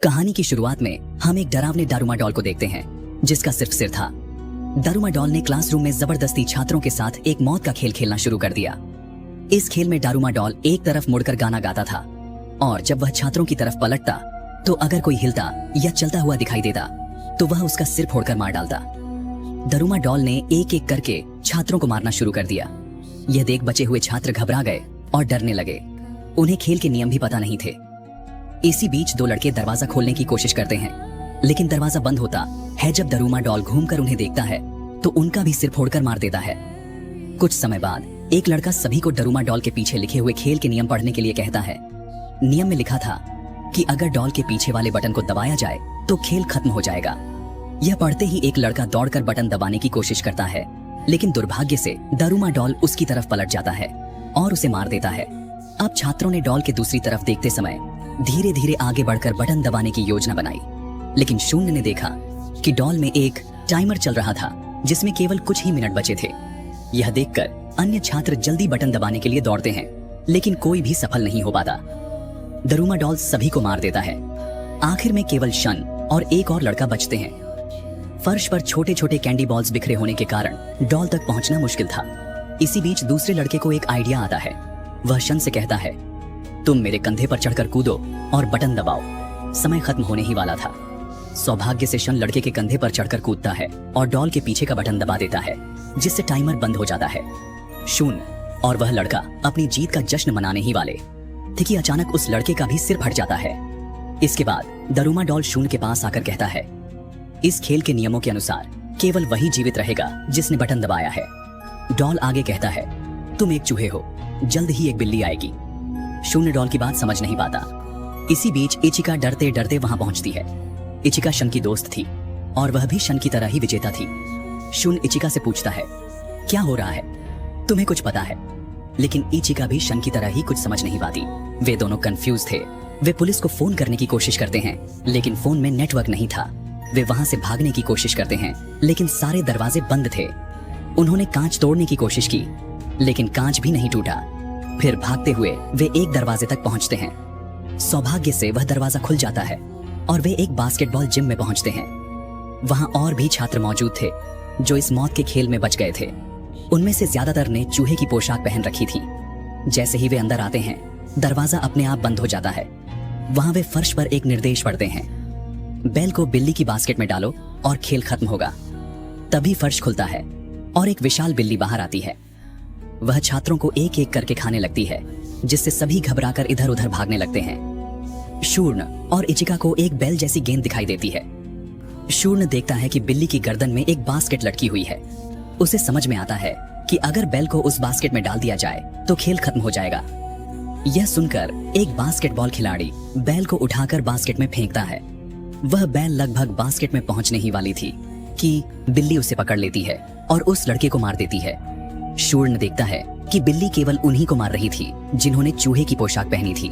कहानी की शुरुआत में हम एक डरावने दारूमा डॉल को देखते हैं जिसका सिर्फ सिर था। दारूमा डॉल ने क्लासरूम में जबरदस्ती छात्रों के साथ एक मौत का खेल खेलना शुरू कर दिया। इस खेल में दारूमा डॉल एक तरफ मुड़कर गाना गाता था और जब वह छात्रों की तरफ पलटता तो अगर कोई हिलता या चलता हुआ दिखाई देता तो वह उसका सिर फोड़कर मार डालता। दारूमा डॉल ने एक एक करके छात्रों को मारना शुरू कर दिया। यह देख बचे हुए छात्र घबरा गए और डरने लगे। उन्हें खेल के नियम भी पता नहीं थे। इसी बीच दो लड़के दरवाजा खोलने की कोशिश करते हैं, लेकिन दरवाजा बंद होता है। जब दारूमा डॉल घूमकर उन्हें देखता है तो उनका भी सिर फोड़कर मार देता है। कुछ समय बाद एक लड़का सभी को दारूमा डॉल के पीछे लिखे हुए खेल के नियम पढ़ने के लिए कहता है। नियम में लिखा था कि अगर डॉल के पीछे वाले बटन को दबाया जाए तो खेल खत्म हो जाएगा। यह पढ़ते ही एक लड़का दौड़कर बटन दबाने की कोशिश करता है, लेकिन दुर्भाग्य से दारूमा डॉल उसकी तरफ पलट जाता है और उसे मार देता है। अब छात्रों ने डॉल के दूसरी तरफ देखते समय धीरे धीरे आगे बढ़कर बटन दबाने की योजना बनाई, लेकिन शून्य ने देखा कि डॉल में एक टाइमर चल रहा था जिसमें केवल कुछ ही मिनट बचे थे। यह देखकर अन्य छात्र जल्दी बटन दबाने के लिए दौड़ते हैं, लेकिन कोई भी सफल नहीं हो पाता। दारूमा डॉल सभी को मार देता है। आखिर में केवल शन और एक और लड़का बचते हैं। फर्श पर छोटे छोटे कैंडी बॉल्स बिखरे होने के कारण डॉल तक पहुंचना मुश्किल था। इसी बीच दूसरे लड़के को एक आइडिया आता है। वह शन से कहता है, तुम मेरे कंधे पर चढ़कर कूदो और बटन दबाओ। समय खत्म होने ही वाला था। सौभाग्य से शन लड़के के कंधे पर चढ़कर कूदता है और डॉल के पीछे का बटन दबा देता है, जिससे टाइमर बंद हो जाता है। शून्य और वह लड़का अपनी जीत का जश्न मनाने ही वाले थे कि अचानक उस लड़के का भी सिर फट जाता है। इसके बाद दारूमा डॉल शून्य के पास आकर कहता है, इस खेल के नियमों के अनुसार केवल वही जीवित रहेगा जिसने बटन दबाया है। डॉल आगे कहता है, तुम एक चूहे हो, जल्द ही एक बिल्ली आएगी। शून्य डॉल की बात समझ नहीं पाता। इसी बीच इचिका डरते डरते वहां पहुंचती है। इचिका शन की दोस्त थी और वह भी शन की तरह ही विजेता थी। शून्य इचिका से पूछता है, क्या हो रहा है, तुम्हें कुछ पता है? लेकिन इचिका भी शन की तरह ही कुछ समझ नहीं पाती। वे दोनों कंफ्यूज थे। वे पुलिस को फोन करने की कोशिश करते हैं, लेकिन फोन में नेटवर्क नहीं था। वे वहां से भागने की कोशिश करते हैं, लेकिन सारे दरवाजे बंद थे। उन्होंने कांच तोड़ने की कोशिश की, लेकिन कांच भी नहीं टूटा। फिर भागते हुए वे एक दरवाजे तक पहुंचते हैं। सौभाग्य से वह दरवाजा खुल जाता है और वे एक बास्केटबॉल जिम में पहुंचते हैं। वहां और भी छात्र मौजूद थे जो इस मौत के खेल में बच गए थे। उनमें से ज्यादातर ने चूहे की पोशाक पहन रखी थी। जैसे ही वे अंदर आते हैं, दरवाजा अपने आप बंद हो जाता है। वहां वे फर्श पर एक निर्देश पढ़ते हैं, बेल को बिल्ली की बास्केट में डालो और खेल खत्म होगा। तभी फर्श खुलता है और एक विशाल बिल्ली बाहर आती है। वह छात्रों को एक एक करके खाने लगती है, जिससे सभी घबराकर इधर उधर भागने लगते हैं। शूर्ण और इचिका को एक बेल जैसी गेंद दिखाई देती है। शूर्ण देखता है कि बिल्ली की गर्दन में एक बास्केट लटकी हुई है। उसे समझ में आता है कि अगर बेल को उस बास्केट में डाल दिया जाए तो खेल खत्म हो जाएगा। यह सुनकर एक बास्केटबॉल खिलाड़ी बेल को उठाकर बास्केट में फेंकता है। वह बेल लगभग बास्केट में पहुंचने ही वाली थी कि बिल्ली उसे पकड़ लेती है और उस लड़के को मार देती है। शूर्ण देखता है कि बिल्ली केवल उन्हीं को मार रही थी जिन्होंने चूहे की पोशाक पहनी थी।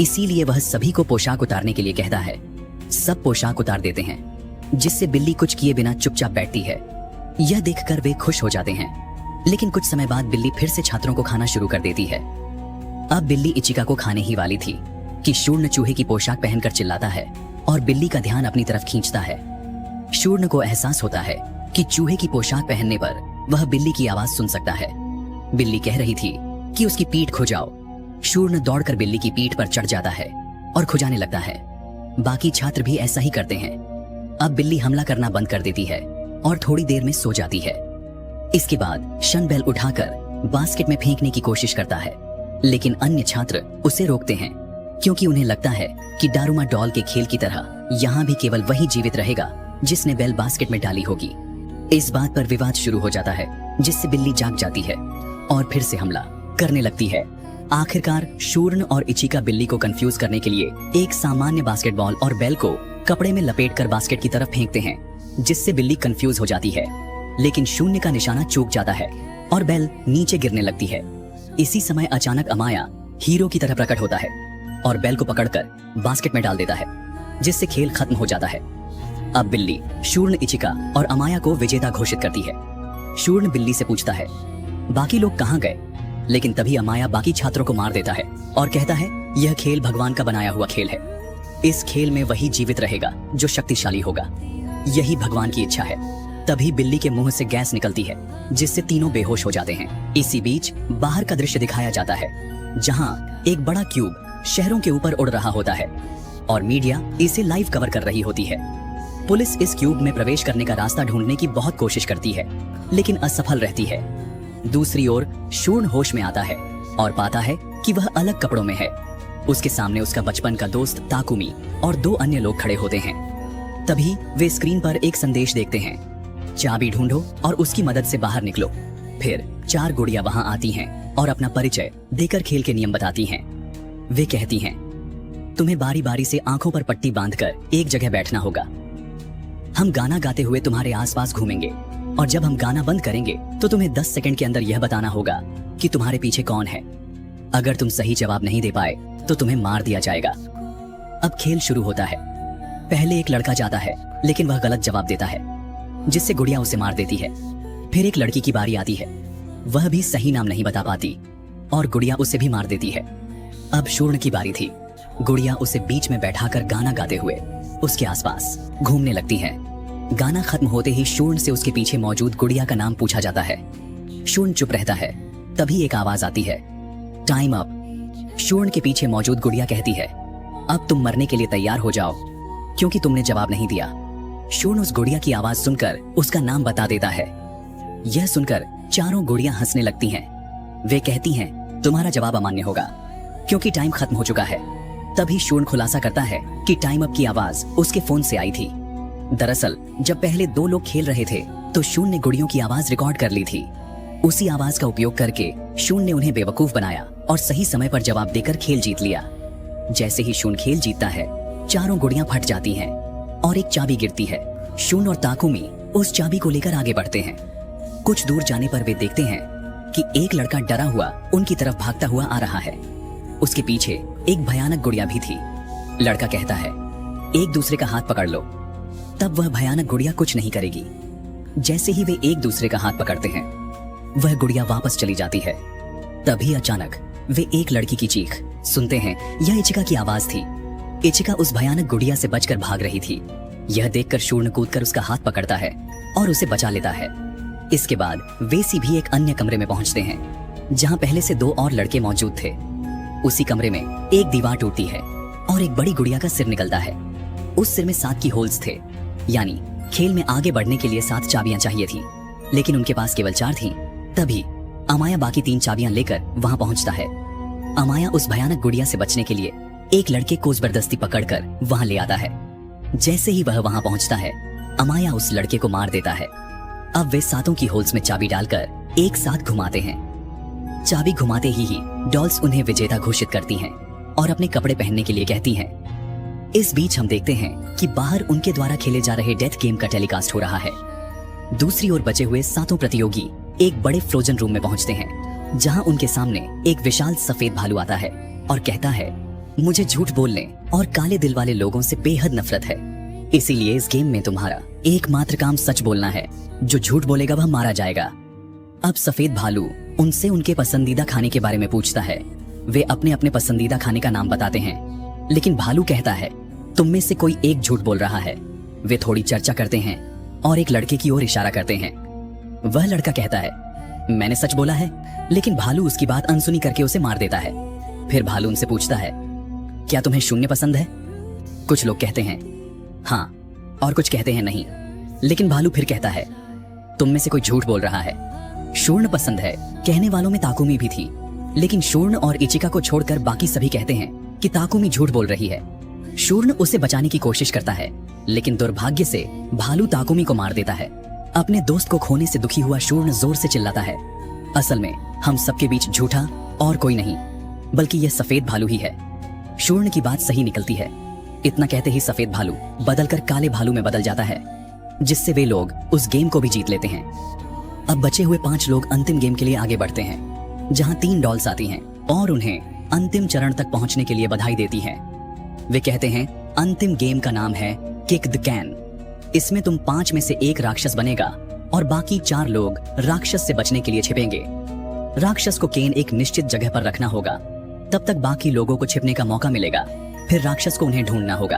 इसीलिए वह सभी को पोशाक उतारने के लिए कहता है। सब पोशाक उतार देते हैं, जिससे बिल्ली कुछ किए बिना चुपचाप बैठती है। यह देखकर वे खुश हो जाते हैं, लेकिन कुछ समय बाद बिल्ली फिर से छात्रों को खाना शुरू कर देती है। अब बिल्ली इचिका को खाने ही वाली थी कि शूर्ण चूहे की पोशाक पहनकर चिल्लाता है और बिल्ली का ध्यान अपनी तरफ खींचता है। शूर्ण को एहसास होता है कि चूहे की पोशाक पहनने पर वह बिल्ली की आवाज सुन सकता है। बिल्ली कह रही थी कि उसकी पीठ खुजाओ। शूर्ण दौड़कर बिल्ली की पीठ पर चढ़ जाता है और खुजाने लगता है। बाकी छात्र भी ऐसा ही करते हैं। अब बिल्ली हमला करना बंद कर देती है और थोड़ी देर में सो जाती है। इसके बाद शन बेल उठाकर बास्केट में फेंकने की कोशिश करता है, लेकिन अन्य छात्र उसे रोकते हैं क्योंकि उन्हें लगता है कि दारूमा डॉल के खेल की तरह यहाँ भी केवल वही जीवित रहेगा जिसने बेल बास्केट में डाली होगी। इस बात पर विवाद शुरू हो जाता है, जिससे बिल्ली जाग जाती है और फिर से हमला करने लगती है। आखिरकार शूर्ण और इचिका बिल्ली को कंफ्यूज करने के लिए एक सामान्य बास्केटबॉल और बेल को कपड़े में लपेटकर बास्केट की तरफ फेंकते हैं, जिससे बिल्ली कंफ्यूज हो जाती है। लेकिन शून्य का निशाना चूक जाता है और बेल नीचे गिरने लगती है। इसी समय अचानक अमाया हीरो की तरह प्रकट होता है और बेल को पकड़कर बास्केट में डाल देता है, जिससे खेल खत्म हो जाता है। अब बिल्ली शूर्ण, इचिका और अमाया को विजेता घोषित करती है। शूर्ण बिल्ली से पूछता है, बाकी लोग कहाँ गए? लेकिन तभी अमाया बाकी छात्रों को मार देता है और कहता है, यह खेल भगवान का बनाया हुआ खेल है। इस खेल में वही जीवित रहेगा जो शक्तिशाली होगा। यही भगवान की इच्छा है। तभी बिल्ली के मुंह से गैस निकलती है जिससे तीनों बेहोश हो जाते हैं। इसी बीच बाहर का दृश्य दिखाया जाता है जहां एक बड़ा क्यूब शहरों के ऊपर उड़ रहा होता है और मीडिया इसे लाइव कवर कर रही होती है। पुलिस इस क्यूब में प्रवेश करने का रास्ता ढूंढने की बहुत कोशिश करती है लेकिन असफल रहती है। दूसरी ओर शूर्ण होश में आता है और पाता है कि वह अलग कपड़ों में है। उसके सामने उसका बचपन का दोस्त ताकुमी और 2 अन्य लोग खड़े होते हैं। तभी वे स्क्रीन पर एक संदेश देखते हैं, चाबी ढूंढो और उसकी मदद से बाहर निकलो। फिर 4 गुड़िया वहां आती हैं और अपना परिचय देकर खेल के नियम बताती हैं। वे कहती हैं, तुम्हें बारी बारी से आंखों पर पट्टी बांधकर एक जगह बैठना होगा। हम गाना गाते हुए तुम्हारे आसपास घूमेंगे और जब हम गाना बंद करेंगे तो तुम्हें 10 सेकंड के अंदर यह बताना होगा कि तुम्हारे पीछे कौन है। अगर तुम सही जवाब नहीं दे पाए तो तुम्हें मार दिया जाएगा। अब खेल शुरू होता है। पहले एक लड़का जाता है लेकिन वह गलत जवाब देता है जिससे गुड़िया उसे मार देती है। फिर एक लड़की की बारी आती है, वह भी सही नाम नहीं बता पाती और गुड़िया उसे भी मार देती है। अब शूर्ण की बारी थी। गुड़िया उसे बीच में बैठाकर गाना गाते हुए उसके आसपास घूमने लगती है। गाना खत्म होते ही शूर्ण से उसके पीछे मौजूद गुड़िया का नाम पूछा जाता है। शूर्ण चुप रहता है। तभी एक आवाज आती है, टाइम अप। शूर्ण के पीछे मौजूद गुड़िया कहती है, अब तुम मरने के लिए तैयार हो जाओ क्योंकि तुमने जवाब नहीं दिया। शूर्ण उस गुड़िया की आवाज सुनकर उसका नाम बता देता है। यह सुनकर चारों गुड़िया हंसने लगती हैं। वे कहती हैं, तुम्हारा जवाब अमान्य होगा क्योंकि टाइम खत्म हो चुका है। तभी शूर्ण खुलासा करता है कि टाइम अप की आवाज उसके फोन से आई थी। दरअसल जब पहले 2 लोग खेल रहे थे तो शूर्ण ने गुड़ियों की आवाज रिकॉर्ड कर ली थी। उसी आवाज का उपयोग करके शूर्ण ने उन्हें बेवकूफ बनाया और सही समय पर जवाब देकर खेल जीत लिया। जैसे ही शूर्ण खेल जीतता है, चारों गुड़ियां फट जाती हैं और एक चाबी गिरती है। शूर्ण और ताकुमी उस चाबी को लेकर आगे बढ़ते हैं। कुछ दूर जाने पर वे देखते हैं कि एक लड़का डरा हुआ उनकी तरफ भागता हुआ आ रहा है। उसके पीछे एक भयानक गुड़िया भी थी। लड़का कहता है, एक दूसरे का हाथ पकड़ लो। तब वह भयानक गुड़िया कुछ नहीं करेगी। जैसे ही वे एक दूसरे का हाथ पकड़ते हैं, वह गुड़िया वापस चली जाती है। तभी अचानक वे एक लड़की की चीख सुनते हैं। यह इचिका की आवाज थी। इचिका उस भयानक गुड़िया से बचकर भाग रही थी। यह देखकर शूर्ण कूदकर उसका हाथ पकड़ता है और उसे बचा लेता है। इसके बाद वे भी एक अन्य कमरे में पहुंचते हैं जहां पहले से 2 और लड़के मौजूद थे। उसी कमरे में एक दीवार टूटती है और एक बड़ी गुड़िया का सिर निकलता है। उस सिर में 7 की होल्स थे, यानी खेल में आगे बढ़ने के लिए 7 चाबियां चाहिए थी, लेकिन उनके पास केवल 4 थी। तभी अमाया बाकी 3 चाबियां लेकर वहां पहुंचता है। अमाया उस भयानक गुड़िया से बचने के लिए एक लड़के को जबरदस्ती पकड़कर वहां ले आता है। जैसे ही वह वहां पहुंचता है, अमाया उस लड़के को मार देता है। अब वे 7 की होल्स में चाबी डालकर एक साथ घुमाते हैं। चाबी घुमाते ही डॉल्स उन्हें विजेता घोषित करती हैं और अपने कपड़े पहनने के लिए कहती हैं। इस बीच हम देखते हैं कि बाहर उनके द्वारा खेले जा रहे डेथ गेम का टेलीकास्ट हो रहा है। दूसरी ओर बचे हुए 7 प्रतियोगी एक बड़े फ्रोजन रूम में पहुंचते हैं जहां उनके सामने एक विशाल सफेद भालू आता है और कहता है, मुझे झूठ बोलने और काले दिल वाले लोगों से बेहद नफरत है, इसीलिए इस गेम में तुम्हारा एकमात्र काम सच बोलना है। जो झूठ बोलेगा वह मारा जाएगा। अब सफेद भालू उनसे उनके पसंदीदा खाने के बारे में पूछता है। वे अपने अपने पसंदीदा खाने का नाम बताते हैं, लेकिन भालू कहता है, तुम में से कोई एक झूठ बोल रहा है। वे थोड़ी चर्चा करते हैं और एक लड़के की ओर इशारा करते हैं। वह लड़का कहता है, मैंने सच बोला है, लेकिन भालू उसकी बात अनसुनी करके उसे मार देता है। फिर भालू उनसे पूछता है, क्या तुम्हें शून्य पसंद है? कुछ लोग कहते हैं हाँ और कुछ कहते हैं नहीं, लेकिन भालू फिर कहता है, तुम में से कोई झूठ बोल रहा है। शूर्ण पसंद है कहने वालों में ताकुमी भी थी, लेकिन शूर्ण और इचिका को छोड़कर बाकी सभी कहते हैं कि ताकुमी झूठ बोल रही है। शूर्ण उसे बचाने की कोशिश करता है, लेकिन दुर्भाग्य से भालू ताकुमी को मार देता है। अपने दोस्त को खोने से दुखी हुआ शूर्ण जोर से चिल्लाता है, असल में हम सबके बीच झूठा और कोई नहीं, बल्कि यह सफेद भालू ही है। शूर्ण की बात सही निकलती है। इतना कहते ही सफेद भालू बदलकर काले भालू में बदल जाता है, जिससे वे लोग उस गेम को भी जीत लेते हैं। अब बचे हुए 5 लोग अंतिम गेम के लिए आगे बढ़ते हैं, जहां 3 डॉल्स आती हैं और उन्हें अंतिम चरण तक पहुंचने के लिए बधाई देती हैं। वे कहते हैं, अंतिम गेम का नाम है किक द कैन। इसमें तुम 5 में से 1 राक्षस बनेगा और बाकी 4 लोग राक्षस से बचने के लिए छिपेंगे। राक्षस को केन एक निश्चित जगह पर रखना होगा, तब तक बाकी लोगों को छिपने का मौका मिलेगा। फिर राक्षस को उन्हें ढूंढना होगा।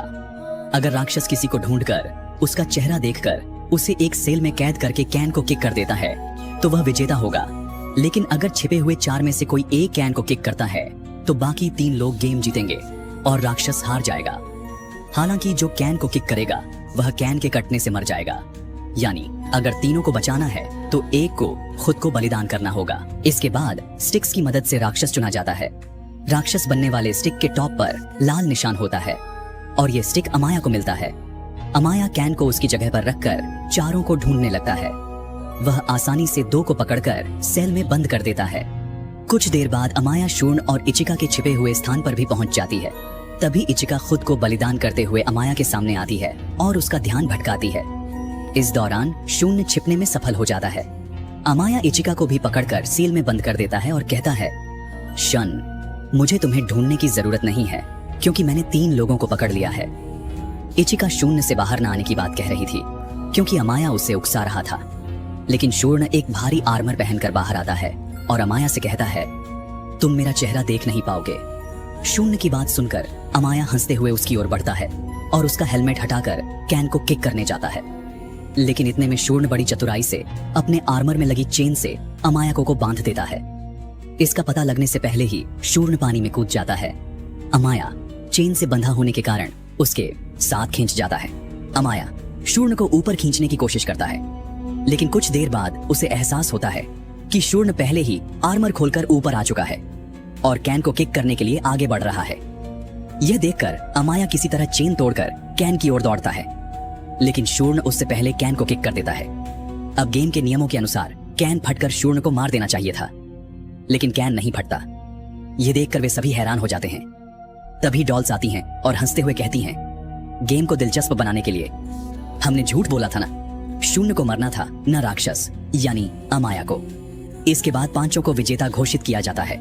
अगर राक्षस किसी को ढूंढकर उसका चेहरा देखकर उसे एक सेल में कैद करके कैन को किक कर देता है तो वह विजेता होगा। लेकिन अगर छिपे हुए 4 में से कोई एक कैन को किक करता है तो बाकी 3 लोग गेम जीतेंगे और राक्षस हार जाएगा। हालांकि जो कैन को किक करेगा वह कैन के कटने से मर जाएगा। यानी अगर तीनों को बचाना है तो एक को खुद को बलिदान करना होगा। इसके बाद स्टिक्स की मदद से राक्षस चुना जाता है। राक्षस बनने वाले स्टिक के टॉप पर लाल निशान होता है और ये स्टिक अमाया को मिलता है। अमाया कैन को उसकी जगह पर रखकर चारों को ढूंढने लगता है। वह आसानी से 2 को पकड़कर सेल में बंद कर देता है। कुछ देर बाद अमाया शूर्ण और इचिका के छिपे हुए स्थान पर भी पहुंच जाती है। तभी इचिका खुद को बलिदान करते हुए अमाया के सामने आती है और उसका ध्यान भटकाती है। इस दौरान शून्य छिपने में सफल हो जाता है। अमाया इचिका को भी पकड़कर सील में बंद कर देता है और कहता है, शन, मुझे तुम्हें ढूंढने की जरूरत नहीं है क्योंकि मैंने 3 लोगों को पकड़ लिया है। इचिका शून्य से बाहर न आने की बात कह रही थी क्योंकि अमाया उसे उकसा रहा था। लेकिन शूर्ण एक भारी आर्मर पहनकर बाहर आता है और अमाया से कहता है, तुम मेरा चेहरा देख नहीं पाओगे। शून्य की बात सुनकर अमाया हंसते हुए उसकी ओर बढ़ता है और उसका हेलमेट हटाकर कैन को किक करने जाता है। लेकिन इतने में शूर्ण बड़ी चतुराई से अपने आर्मर में लगी चेन से अमाया को बांध देता है। इसका पता लगने से पहले ही शूर्ण पानी में कूद जाता है। अमाया चेन से बंधा होने के कारण उसके साथ खींच जाता है। अमाया शूर्ण को ऊपर खींचने की कोशिश करता है, लेकिन कुछ देर बाद उसे एहसास होता है कि शूर्ण पहले ही आर्मर खोलकर ऊपर आ चुका है और कैन को किक करने के लिए आगे बढ़ रहा है। यह देखकर अमाया किसी तरह चेन तोड़कर कैन की ओर दौड़ता है, लेकिन शूर्ण उससे पहले कैन को किक कर देता है। अब गेम के नियमों के अनुसार कैन फटकर शूर्ण को मार देना चाहिए था, लेकिन कैन नहीं फटता। यह देखकर वे सभी हैरान हो जाते हैं। तभी डॉल्स आती हैं और हंसते हुए कहती हैं, गेम को दिलचस्प बनाने के लिए हमने झूठ बोला था ना, शून्य को मरना था, न राक्षस यानी अमाया को। इसके बाद 5 को विजेता घोषित किया जाता है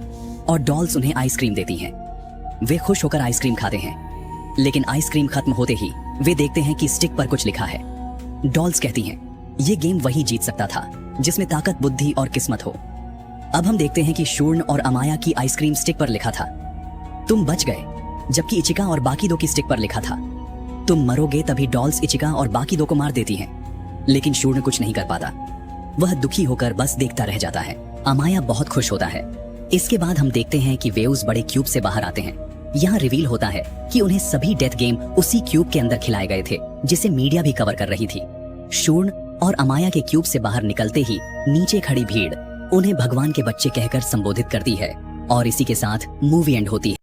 और डॉल्स उन्हें आइसक्रीम देती हैं। वे खुश होकर आइसक्रीम खाते हैं, लेकिन आइसक्रीम खत्म होते ही वे देखते हैं कि स्टिक पर कुछ लिखा है। डॉल्स कहती हैं, ये गेम वही जीत सकता था जिसमें ताकत, बुद्धि और किस्मत हो। अब हम देखते हैं कि शूर्ण और अमाया की आइसक्रीम स्टिक पर लिखा था, तुम बच गए, जबकि इचिका और बाकी 2 की स्टिक पर लिखा था, तुम मरोगे। तभी डॉल्स इचिका और बाकी 2 को मार देती हैं, लेकिन शूर्ण कुछ नहीं कर पाता। वह दुखी होकर बस देखता रह जाता है। अमाया बहुत खुश होता है। इसके बाद हम देखते हैं कि वे उस बड़े क्यूब से बाहर आते हैं। यहाँ रिवील होता है कि उन्हें सभी डेथ गेम उसी क्यूब के अंदर खिलाए गए थे, जिसे मीडिया भी कवर कर रही थी। शूर्ण और अमाया के क्यूब से बाहर निकलते ही नीचे खड़ी भीड़ उन्हें भगवान के बच्चे कहकर संबोधित करती है और इसी के साथ मूवी एंड होती है।